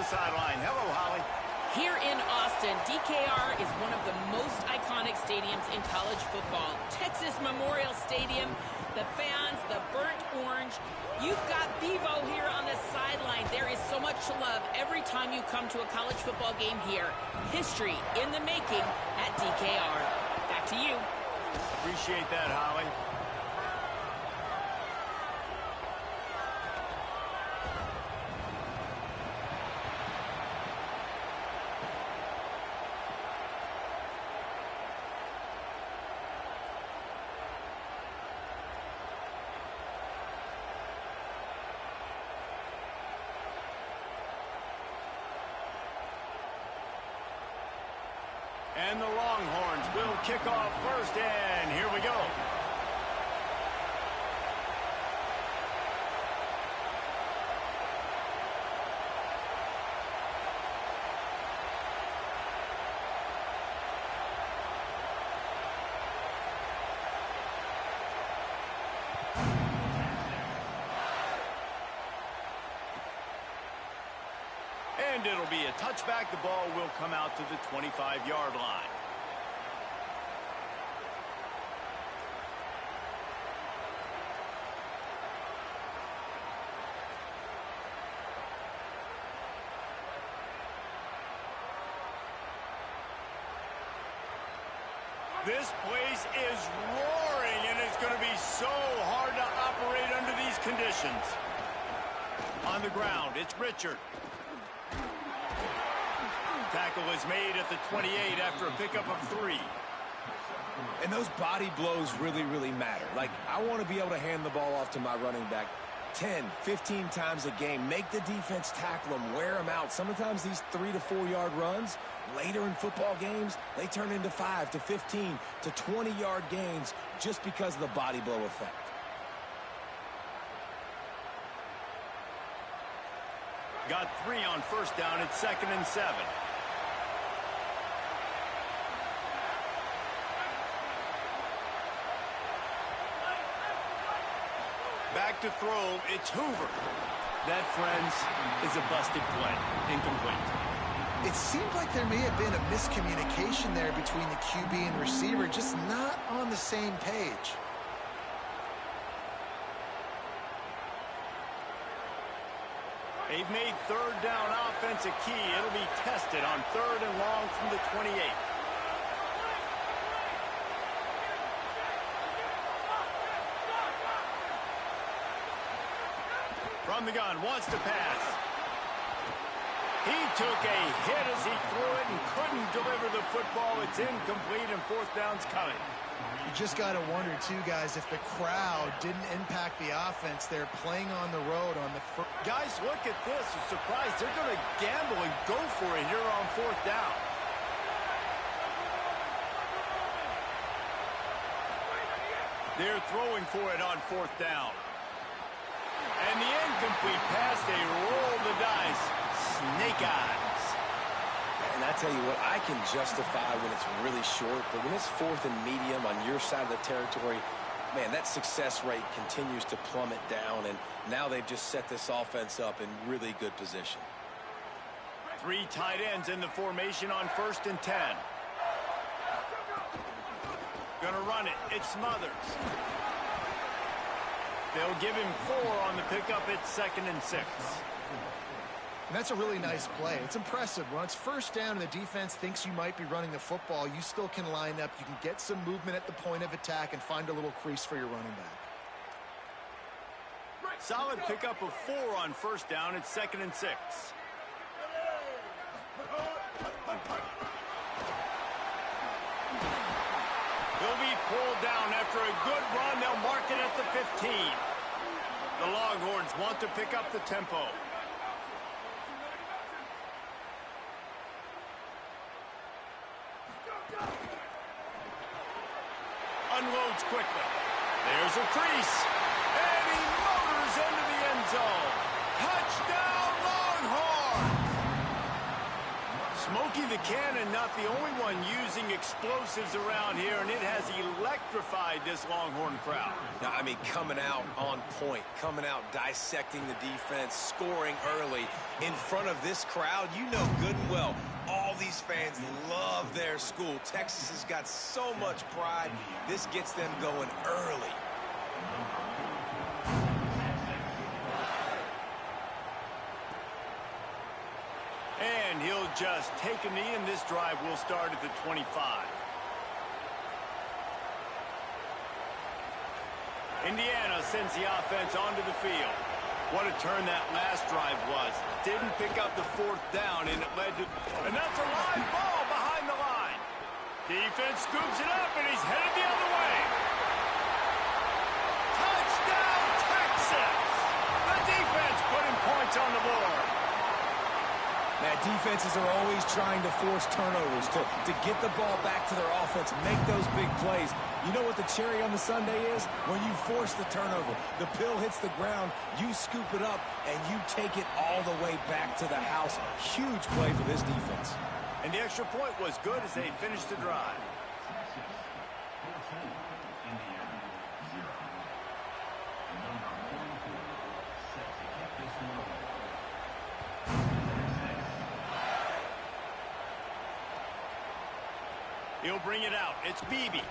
sideline. Hello, Holly. Here in Austin, DKR is one of the most iconic stadiums in college football. Texas Memorial Stadium, the fans, the burnt orange. You've got Bevo here on the sideline. There is so much love every time you come to a college football game here. History in the making at DKR. Back to you. Appreciate that, Holly. And the Longhorns will kick off first, and here we go. And it'll be a touchback. The ball will come out to the 25-yard line. This place is roaring, and it's going to be so hard to operate under these conditions. On the ground, it's Richard. Tackle is made at the 28 after a pickup of 3. And those body blows really, really matter. Like, I want to be able to hand the ball off to my running back 10, 15 times a game. Make the defense tackle them, wear them out. Sometimes these 3 to 4 yard runs, later in football games, they turn into 5 to 15 to 20 yard gains just because of the body blow effect. Got 3 on first down. It's 2nd and 7. Back to throw, it's Hoover. That, friends, is a busted play. Incomplete. It seemed like there may have been a miscommunication there between the QB and receiver, just not on the same page. They've made third down offense a key. It'll be tested on 3rd and long from the 28. From the gun, wants to pass. He took a hit as he threw it and couldn't deliver the football. It's incomplete, and 4th down's coming. You just got to wonder, too, guys, if the crowd didn't impact the offense. They're playing on the road on the first. Guys, look at this. A surprise. They're going to gamble and go for it here on 4th down. They're throwing for it on 4th down. And the incomplete pass, they roll the dice. Snake eyes. And I tell you what, I can justify when it's really short, but when it's 4th and medium on your side of the territory, man, that success rate continues to plummet down, and now they've just set this offense up in really good position. 3 tight ends in the formation on 1st and 10. Gonna run it. It's Smothers. They'll give him 4 on the pickup. It's 2nd and 6. And that's a really nice play. It's impressive. When it's 1st down and the defense thinks you might be running the football, you still can line up. You can get some movement at the point of attack and find a little crease for your running back. Solid pickup of 4 on 1st down. It's 2nd and 6. He'll be pulled down after a good run. They'll mark it at the 15. The Longhorns want to pick up the tempo. Unloads quickly. There's a crease. And he motors into the end zone. Touchdown, Longhorns! Smokey the Cannon, not the only one using explosives around here, and it has electrified this Longhorn crowd. Now, I mean, coming out on point, coming out dissecting the defense, scoring early in front of this crowd. You know good and well, all these fans love their school. Texas has got so much pride. This gets them going early. And he'll just take a knee, and this drive will start at the 25. Indiana sends the offense onto the field. What a turn that last drive was. Didn't pick up the fourth down, and it led to... And that's a live ball behind the line. Defense scoops it up, and he's headed the other way. Touchdown, Texas! The defense putting points on the board. Now, defenses are always trying to force turnovers, to get the ball back to their offense, make those big plays. You know what the cherry on the sundae is? When you force the turnover, the pill hits the ground, you scoop it up, and you take it all the way back to the house. Huge play for this defense. And the extra point was good as they finished the drive. He'll bring it out. It's Beebe.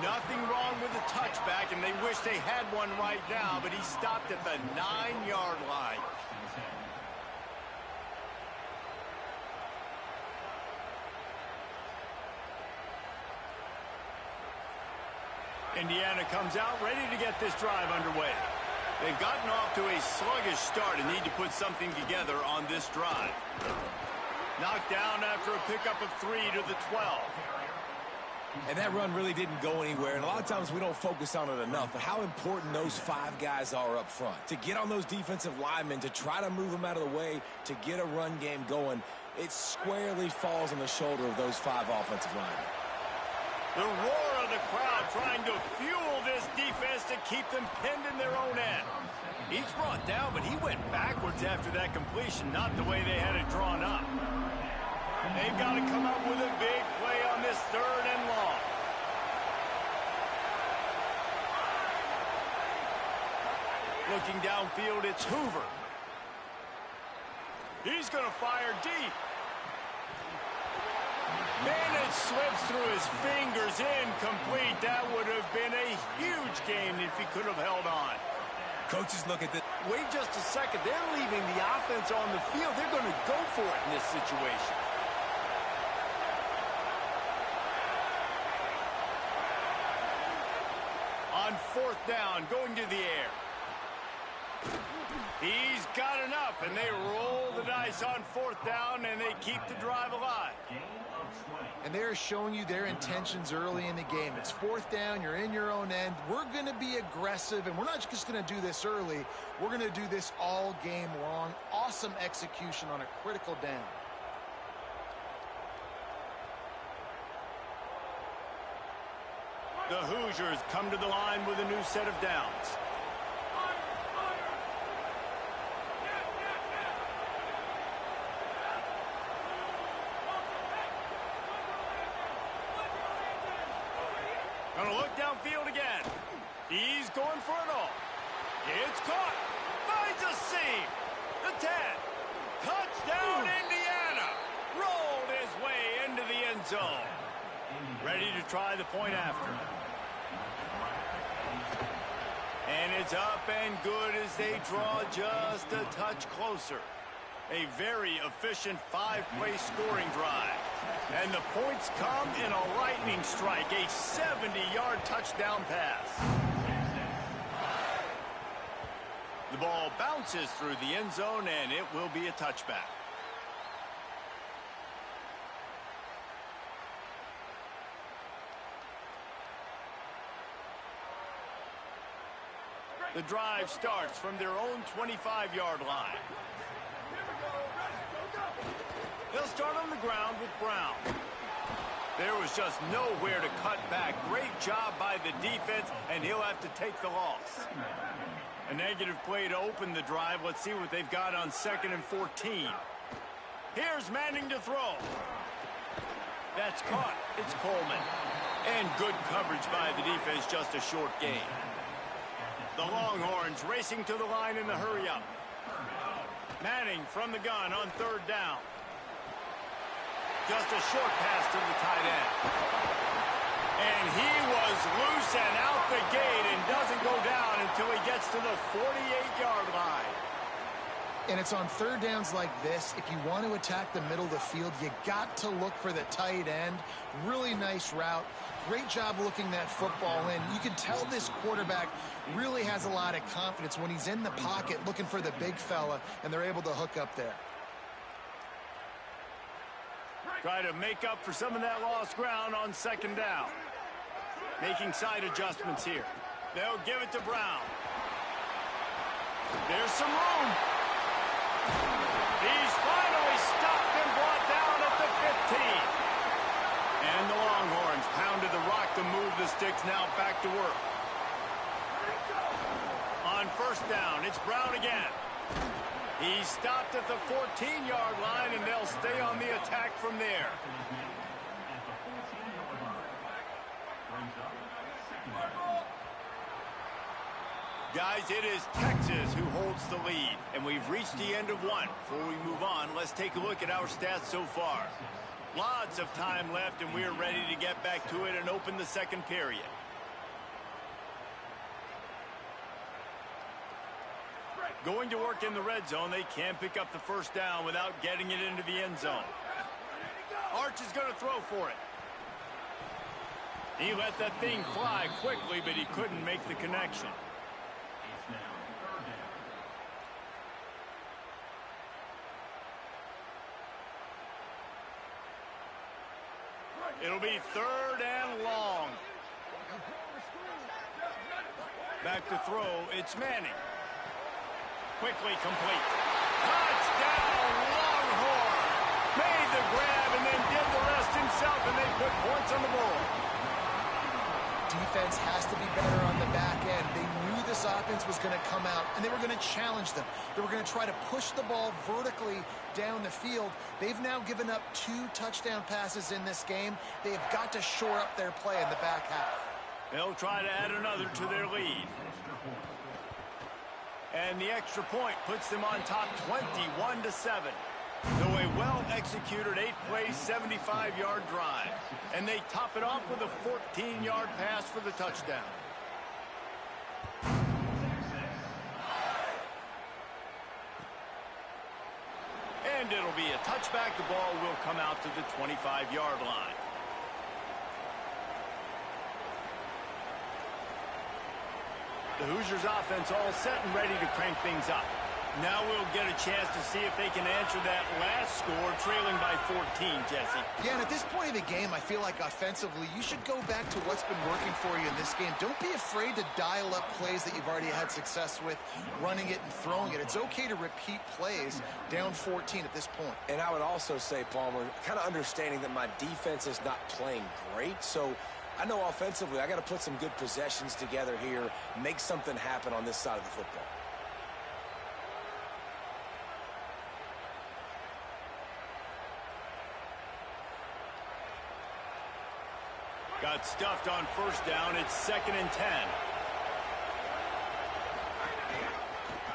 Nothing wrong with the touchback, and they wish they had one right now, but he stopped at the 9-yard line. Indiana comes out ready to get this drive underway. They've gotten off to a sluggish start and need to put something together on this drive. Knocked down after a pickup of 3 to the 12. And that run really didn't go anywhere, and a lot of times we don't focus on it enough, but how important those 5 guys are up front. To get on those defensive linemen, to try to move them out of the way, to get a run game going, it squarely falls on the shoulder of those 5 offensive linemen. The roar of the crowd trying to fuel this defense to keep them pinned in their own end. He's brought down, but he went backwards after that completion, not the way they had it drawn up. They've got to come up with a big play on this 3rd and long. Looking downfield, it's Hoover. He's going to fire deep. Man, it slips through his fingers, incomplete. That would have been a huge game if he could have held on. Coaches look at this. Wait just a second. They're leaving the offense on the field. They're going to go for it in this situation. On 4th down, going to the air. He's got enough, and they roll the dice on 4th down, and they keep the drive alive. And they're showing you their intentions early in the game. It's 4th down, you're in your own end. We're going to be aggressive, and we're not just going to do this early. We're going to do this all game long. Awesome execution on a critical down. The Hoosiers come to the line with a new set of downs. Gonna look downfield again. He's going for it all. It's caught. Finds a seam. The 10. Touchdown, Indiana. Rolled his way into the end zone. Ready to try the point after. And it's up and good as they draw just a touch closer. A very efficient 5-play scoring drive. And the points come in a lightning strike, a 70-yard touchdown pass. The ball bounces through the end zone, and it will be a touchback. The drive starts from their own 25-yard line. They'll start on the ground with Brown. There was just nowhere to cut back. Great job by the defense, and he'll have to take the loss. A negative play to open the drive. Let's see what they've got on 2nd and 14. Here's Manning to throw. That's caught. It's Coleman. And good coverage by the defense, just a short gain. The Longhorns racing to the line in the hurry-up. Manning from the gun on third down. Just a short pass to the tight end. And he was loose and out the gate and doesn't go down until he gets to the 48-yard line. And it's on third downs like this. If you want to attack the middle of the field, you got to look for the tight end. Really nice route. Great job looking that football in. You can tell this quarterback really has a lot of confidence when he's in the pocket looking for the big fella, and they're able to hook up there. Try to make up for some of that lost ground on second down. Making side adjustments here. They'll give it to Brown. There's some room. He's finally stopped and brought down at the 15. And the Longhorns pounded the rock to move the sticks, now back to work. On first down, it's Brown again. He stopped at the 14-yard line, and they'll stay on the attack from there. Guys, it is Texas who holds the lead, and we've reached the end of one. Before we move on, let's take a look at our stats so far. Lots of time left, and we're ready to get back to it and open the second period. Going to work in the red zone, they can't pick up the first down without getting it into the end zone. Arch is going to throw for it. He let that thing fly quickly, but he couldn't make the connection. It'll be third and long. Back to throw, it's Manning. Quickly complete. Touchdown, Longhorn! Made the grab and then did the rest himself, and they put points on the board. Defense has to be better on the back end. They knew this offense was going to come out, and they were going to challenge them. They were going to try to push the ball vertically down the field. They've now given up 2 touchdown passes in this game. They've got to shore up their play in the back half. They'll try to add another to their lead. And the extra point puts them on top 21-7. So a well-executed 8-play, 75-yard drive. And they top it off with a 14-yard pass for the touchdown. And it'll be a touchback. The ball will come out to the 25-yard line. The Hoosiers offense all set and ready to crank things up. Now we'll get a chance to see if they can answer that last score, trailing by 14, Jesse. Yeah, and at this point of the game, I feel like offensively, you should go back to what's been working for you in this game. Don't be afraid to dial up plays that you've already had success with, running it and throwing it. It's okay to repeat plays down 14 at this point. And I would also say, Palmer, kind of understanding that my defense is not playing great, so I know offensively I got to put some good possessions together here, make something happen on this side of the football. Got stuffed on first down. It's 2nd and 10.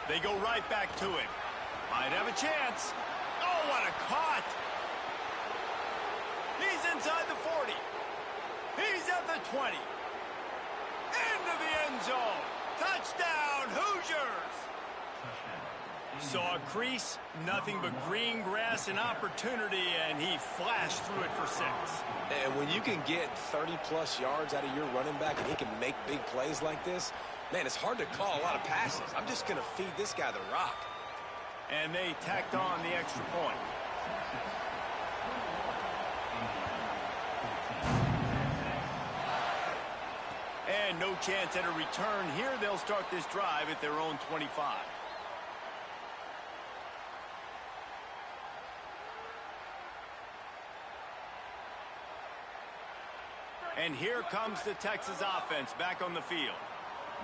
They go right back to him. Might have a chance. Oh, what a caught. He's inside the 40. He's at the 20. Into the end zone. Touchdown, Hoosiers. Saw a crease, nothing but green grass and opportunity, and he flashed through it for 6. And when you can get 30-plus yards out of your running back and he can make big plays like this, man, it's hard to call a lot of passes. I'm just going to feed this guy the rock. And they tacked on the extra point. And no chance at a return here. They'll start this drive at their own 25. And here comes the Texas offense back on the field.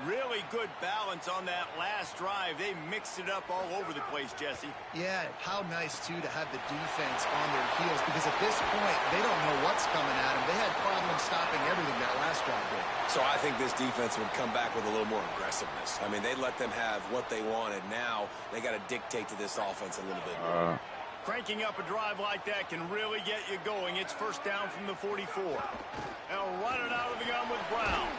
Really good balance on that last drive. They mixed it up all over the place, Jesse. Yeah, how nice, too, to have the defense on their heels, because at this point, they don't know what's coming at them. They had problems stopping everything that last drive did. So I think this defense would come back with a little more aggressiveness. I mean, they let them have what they wanted. Now they got to dictate to this offense a little bit more. Cranking up a drive like that can really get you going. It's first down from the 44. They'll run it out of the gun with Brown.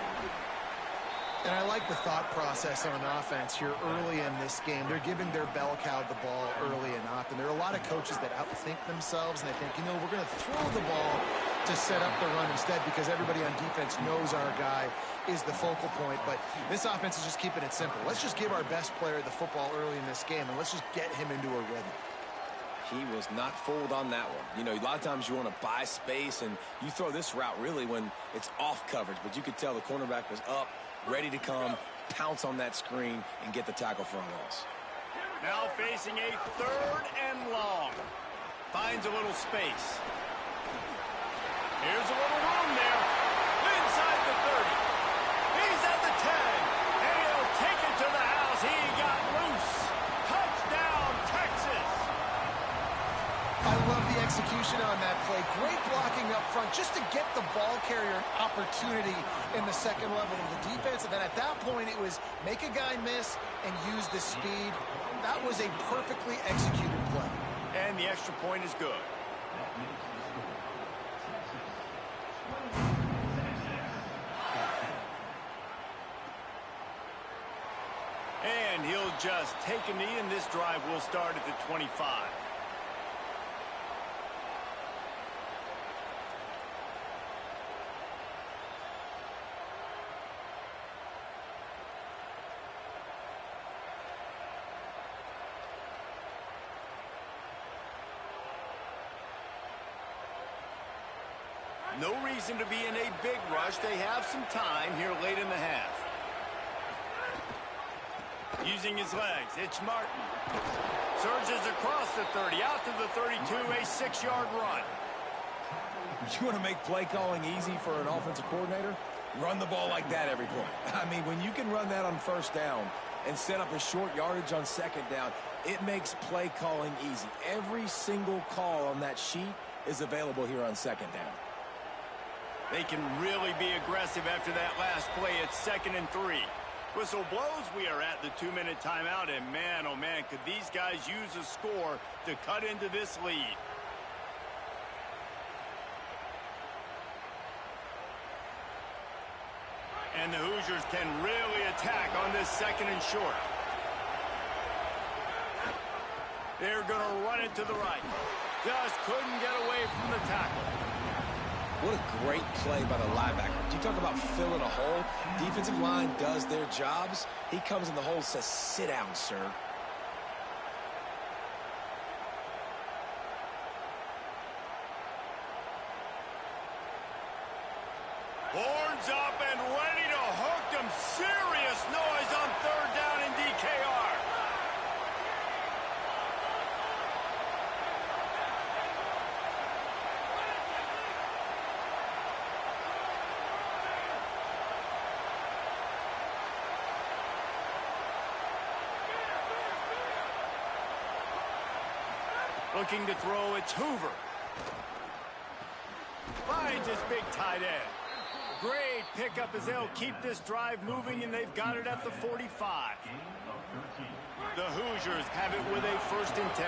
And I like the thought process on offense here early in this game. They're giving their bell cow the ball early enough. And there are a lot of coaches that outthink themselves, and they think, you know, we're going to throw the ball to set up the run instead because everybody on defense knows our guy is the focal point. But this offense is just keeping it simple. Let's just give our best player the football early in this game, and let's just get him into a rhythm. He was not fooled on that one. You know, a lot of times you want to buy space, and you throw this route really when it's off coverage. But you could tell the cornerback was up, ready to come, pounce on that screen, and get the tackle for a loss. Now facing a 3rd and long. Finds a little space. Here's a little room there. Inside the 30. He's at the 10. And he'll take it to the house. He got loose. Touchdown, Texas. I love the execution on that play. Great blocking up front just to get the ball carrier an opportunity in the second level of the defense. And then at that point, it was make a guy miss and use the speed. That was a perfectly executed play. And the extra point is good. And he'll just take a knee, and this drive will start at the 25. No reason to be in a big rush. They have some time here late in the half. Using his legs, it's Martin. Surges across the 30, out to the 32, a 6-yard run. You want to make play calling easy for an offensive coordinator? Run the ball like that every point. I mean, when you can run that on first down and set up a short yardage on second down, it makes play calling easy. Every single call on that sheet is available here on second down. They can really be aggressive after that last play. It's 2nd and 3. Whistle blows. We are at the 2-minute timeout, and man, oh man, could these guys use a score to cut into this lead. And the Hoosiers can really attack on this 2nd and short. They're going to run it to the right. Just couldn't get away from the tackle. What a great play by the linebacker. You talk about filling a hole. Defensive line does their jobs. He comes in the hole and says, sit down, sir. Horns up and ready to hook them. Serious noise on 3rd down in DKR. Looking to throw, it's Hoover. Finds his big tight end. Great pickup as they'll keep this drive moving, and they've got it at the 45. The Hoosiers have it with a 1st and 10.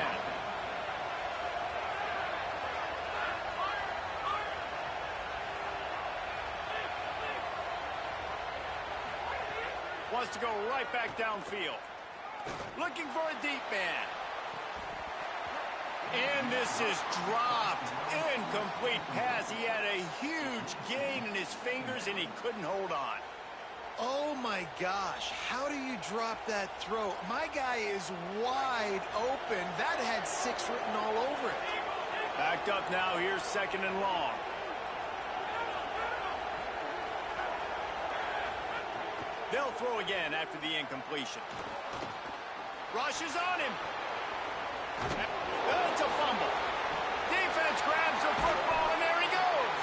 Wants to go right back downfield. Looking for a deep man. And this is dropped. Incomplete pass. He had a huge gain in his fingers, and he couldn't hold on. Oh, my gosh. How do you drop that throw? My guy is wide open. That had 6 written all over it. Backed up now. Here's 2nd and long. They'll throw again after the incompletion. Rushes on him. It's a fumble. Defense grabs the football, and there he goes.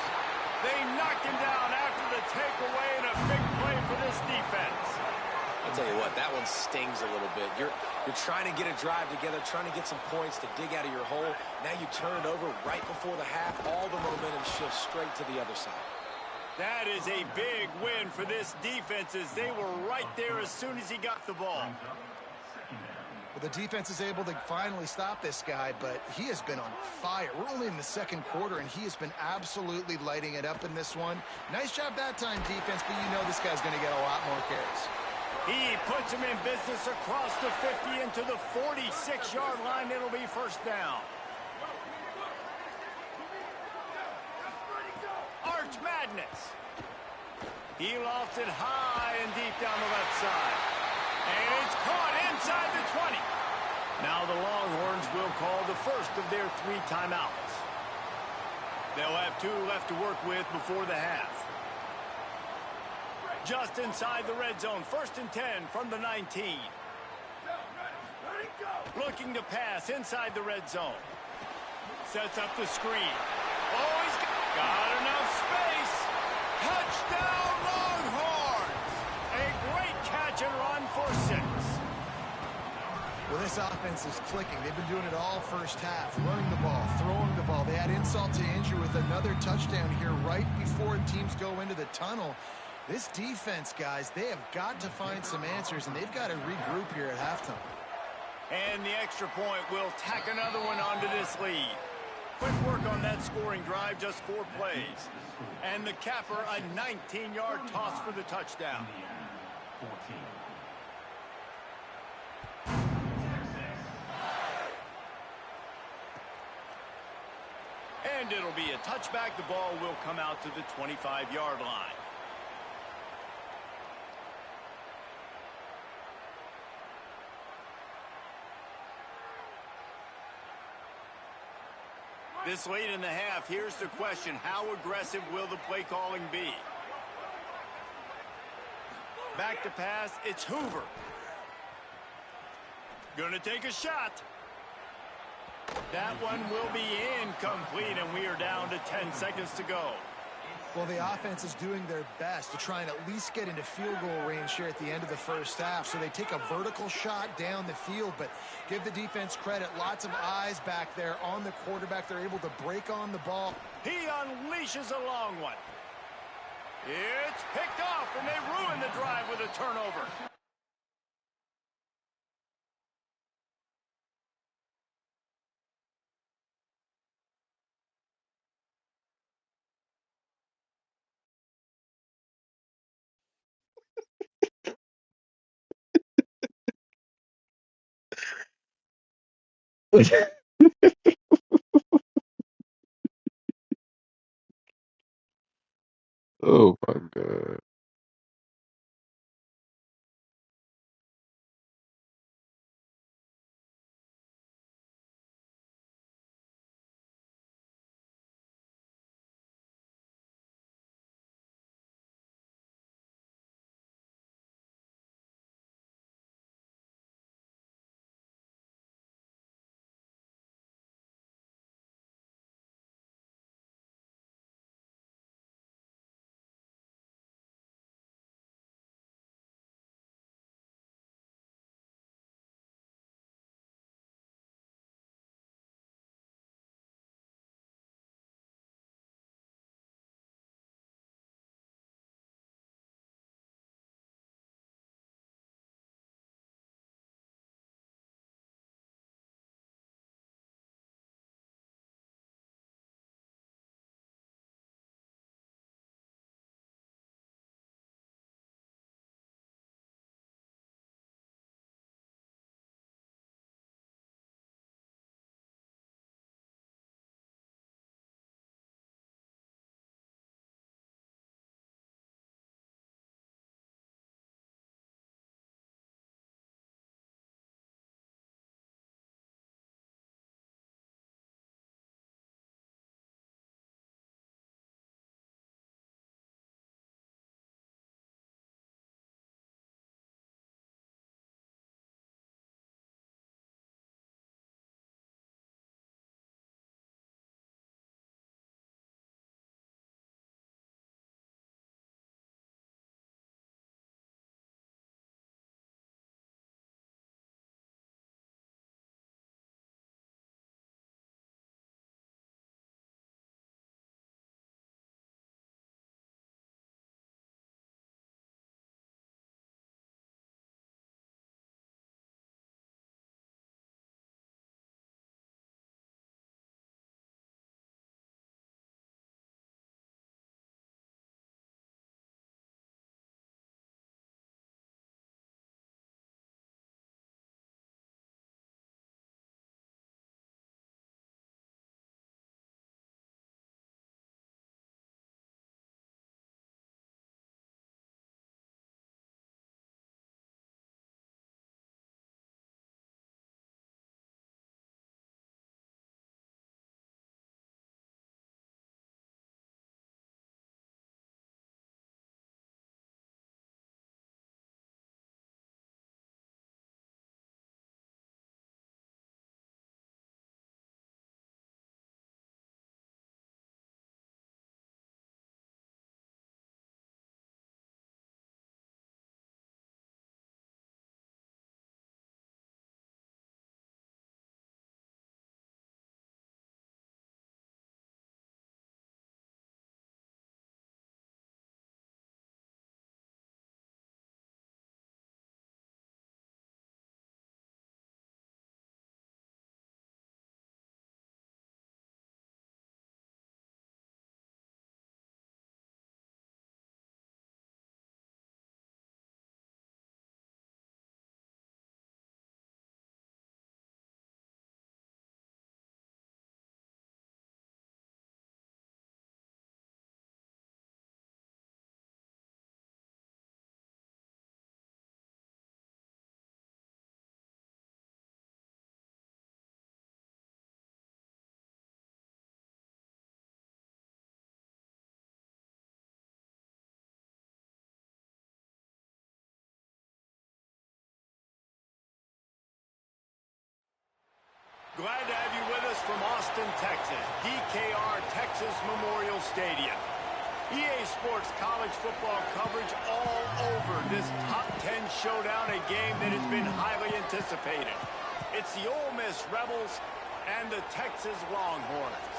They knocked him down after the takeaway, and a big play for this defense. trying to get a drive together, trying to get some points to dig out of your hole. Now you turn it over right before the half. All the momentum shifts straight to the other side. That is a big win for this defense as they were right there as soon as he got the ball. Well, the defense is able to finally stop this guy, but he has been on fire. We're only in the second quarter, and he has been absolutely lighting it up in this one. Nice job that time, defense, but you know this guy's going to get a lot more carries. He puts him in business across the 50 into the 46-yard line. It'll be first down. Arch Madness. He lofts it high and deep down the left side. And it's caught inside the 20. Now the Longhorns will call the first of their 3 timeouts. They'll have 2 left to work with before the half. Just inside the red zone, 1st and 10 from the 19. Looking to pass inside the red zone. Sets up the screen. Oh, he's got enough space. Touchdown Longhorns. A great catch and run for 6. Well, this offense is clicking. They've been doing it all first half, running the ball, throwing the ball. They add insult to injury with another touchdown here right before teams go into the tunnel. This defense, guys, they have got to find some answers, and they've got to regroup here at halftime. And the extra point will tack another one onto this lead. Quick work on that scoring drive, just 4 plays. And the capper, a 19-yard toss for the touchdown. And it'll be a touchback. The ball will come out to the 25-yard line. This late in the half, here's the question. How aggressive will the play calling be? Back to pass, it's Hoover. Gonna take a shot. That one will be incomplete, and we are down to 10 seconds to go. Well, the offense is doing their best to try and at least get into field goal range here at the end of the first half. So they take a vertical shot down the field, but give the defense credit. Lots of eyes back there on the quarterback. They're able to break on the ball. He unleashes a long one. It's picked off, and they ruin the drive with a turnover. Oh my God. Austin, Texas, DKR Texas Memorial Stadium. EA Sports college football coverage all over this top 10 showdown, a game that has been highly anticipated. It's the Ole Miss Rebels and the Texas Longhorns.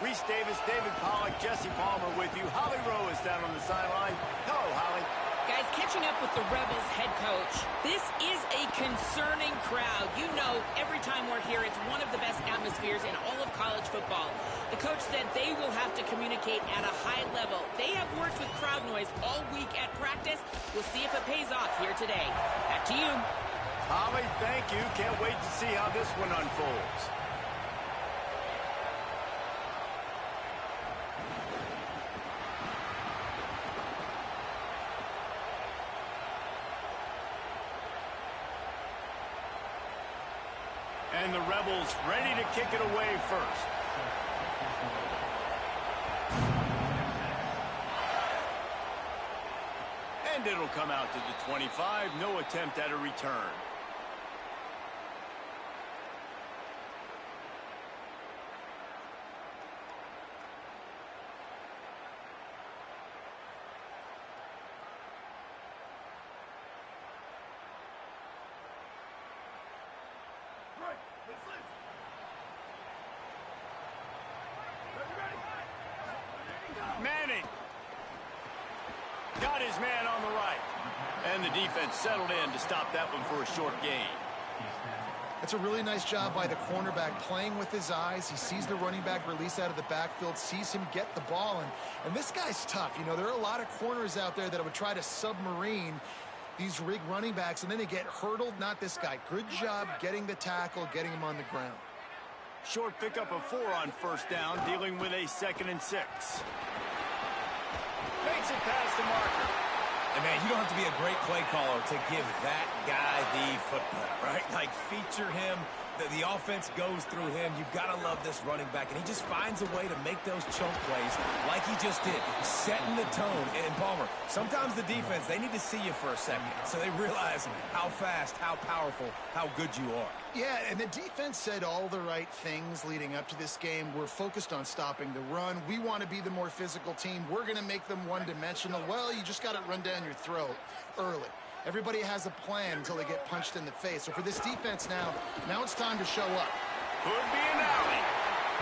Reese Davis, David Pollack, Jesse Palmer with you. Holly Rowe is down on the sideline. Hello, Holly. Guys, catching up with the Rebels head coach. This is a concerning crowd. You know, every time we're here, it's one of the best atmospheres in all of college football. The coach said they will have to communicate at a high level. They have worked with crowd noise all week at practice. We'll see if it pays off here today. Back to you. Holly, thank you. Can't wait to see how this one unfolds. And the Rebels ready to kick it away first. And it'll come out to the 25. No attempt at a return. Manning got his man on the right. And the defense settled in to stop that one for a short gain. That's a really nice job by the cornerback playing with his eyes. He sees the running back release out of the backfield, sees him get the ball. And this guy's tough. You know, there are a lot of corners out there that would try to submarine these rig running backs, and then they get hurdled. Not this guy. Good job getting the tackle, getting him on the ground. Short pickup of 4 on first down, dealing with a 2nd and 6. Makes it past the marker. And, man, you don't have to be a great play caller to give that guy the football, right? Like, feature him. The offense goes through him. You've got to love this running back. And he just finds a way to make those chunk plays like he just did, setting the tone. And, Palmer, sometimes the defense, they need to see you for a second so they realize how fast, how powerful, how good you are. Yeah, and the defense said all the right things leading up to this game. We're focused on stopping the run. We want to be the more physical team. We're going to make them one-dimensional. Well, you just got to run down your throat early. Everybody has a plan until they get punched in the face. So for this defense now it's time to show up. Could be an alley.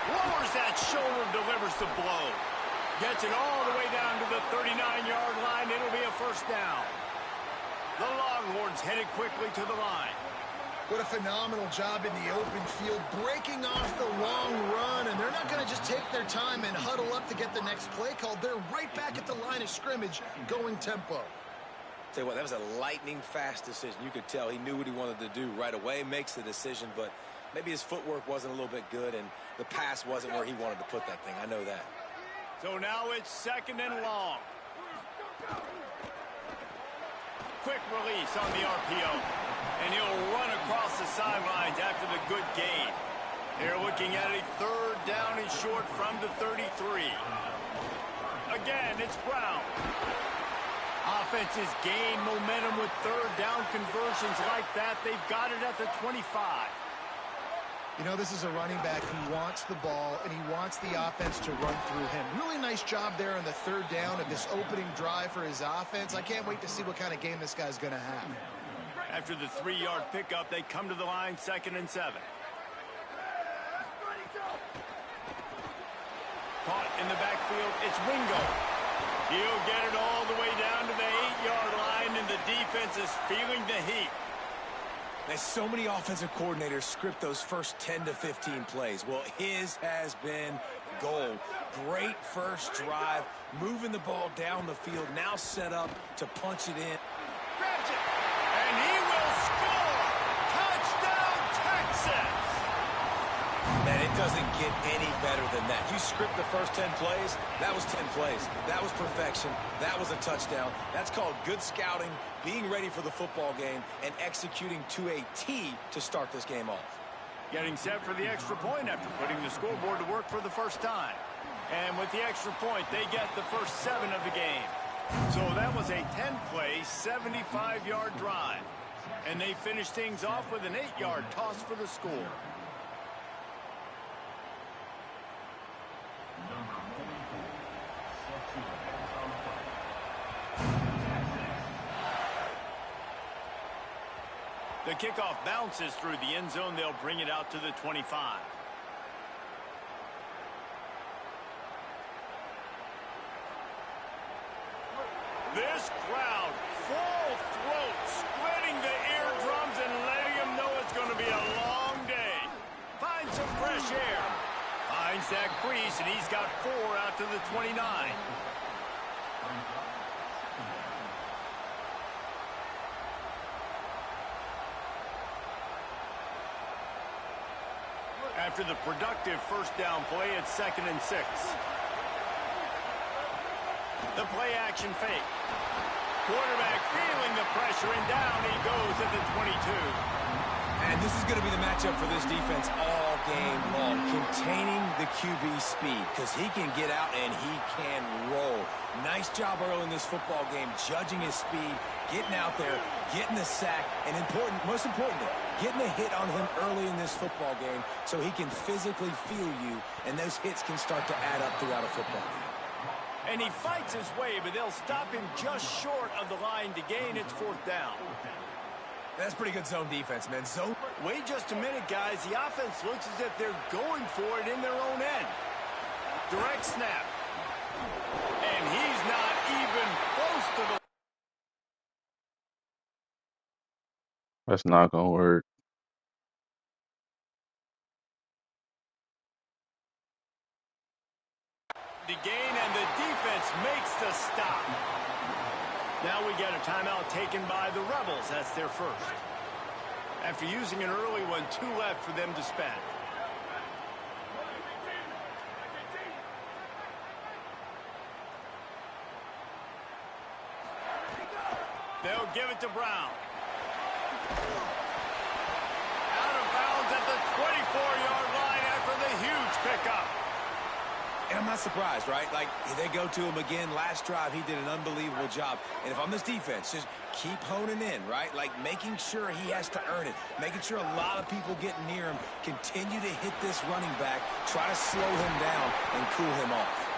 Lowers that shoulder, delivers the blow. Gets it all the way down to the 39-yard line. It'll be a first down. The Longhorns headed quickly to the line. What a phenomenal job in the open field, breaking off the long run, and they're not going to just take their time and huddle up to get the next play called. They're right back at the line of scrimmage, going tempo. Tell you what, that was a lightning-fast decision. You could tell he knew what he wanted to do right away, makes the decision, but maybe his footwork wasn't a little bit good, and the pass wasn't where he wanted to put that thing. I know that. So now it's 2nd and long. Quick release on the RPO. And he'll run across the sidelines after the good gain. They're looking at a 3rd down and short from the 33. Again, it's Brown. Offenses gain momentum with 3rd down conversions like that. They've got it at the 25. You know, this is a running back who wants the ball, and he wants the offense to run through him. Really nice job there on the 3rd down of this opening drive for his offense. I can't wait to see what kind of game this guy's going to have. After the 3-yard pickup, they come to the line, 2nd and 7. Caught in the backfield, it's Wingo. He'll get it all the way down to the 8-yard line, and the defense is feeling the heat. There's so many offensive coordinators script those first 10 to 15 plays. Well, his has been gold. Great first drive, moving the ball down the field, now set up to punch it in. Grabs it, and he will score! Touchdown, Texas! Man, it doesn't get any better than that. You script the first 10 plays, that was 10 plays. That was perfection. That was a touchdown. That's called good scouting, being ready for the football game, and executing to a T to start this game off. Getting set for the extra point after putting the scoreboard to work for the first time. And with the extra point, they get the first 7 of the game. So that was a 10-play, 75-yard drive. And they finished things off with an 8-yard toss for the score. The kickoff bounces through the end zone. They'll bring it out to the 25. This crowd, full throat, splitting the eardrums and letting them know it's going to be a long day. Finds some fresh air. Finds that crease, and he's got 4 out to the 29. After the productive first down play, it's 2nd and 6. The play action fake. Quarterback feeling the pressure, and down he goes at the 22. And this is going to be the matchup for this defense all game long, containing the QB speed, because he can get out and he can roll. Nice job early in this football game, judging his speed, getting out there, getting the sack, and most importantly, getting a hit on him early in this football game so he can physically feel you, and those hits can start to add up throughout a football game. And he fights his way, but they'll stop him just short of the line to gain. It's 4th down. That's pretty good zone defense, man. Zone. Wait just a minute, guys. The offense looks as if they're going for it in their own end. Direct snap. And he's not even close to the... That's not gonna work. The gain, and the defense makes the stop. Now we get a timeout taken by the Rebels. That's their first. After using an early one, 2 left for them to spend. They'll give it to Brown. Out of bounds at the 24-yard line after the huge pickup. And I'm not surprised, right? Like, they go to him again. Last drive, he did an unbelievable job. And if I'm this defense, just keep honing in, right? Like, making sure he has to earn it. Making sure a lot of people get near him. Continue to hit this running back. Try to slow him down and cool him off.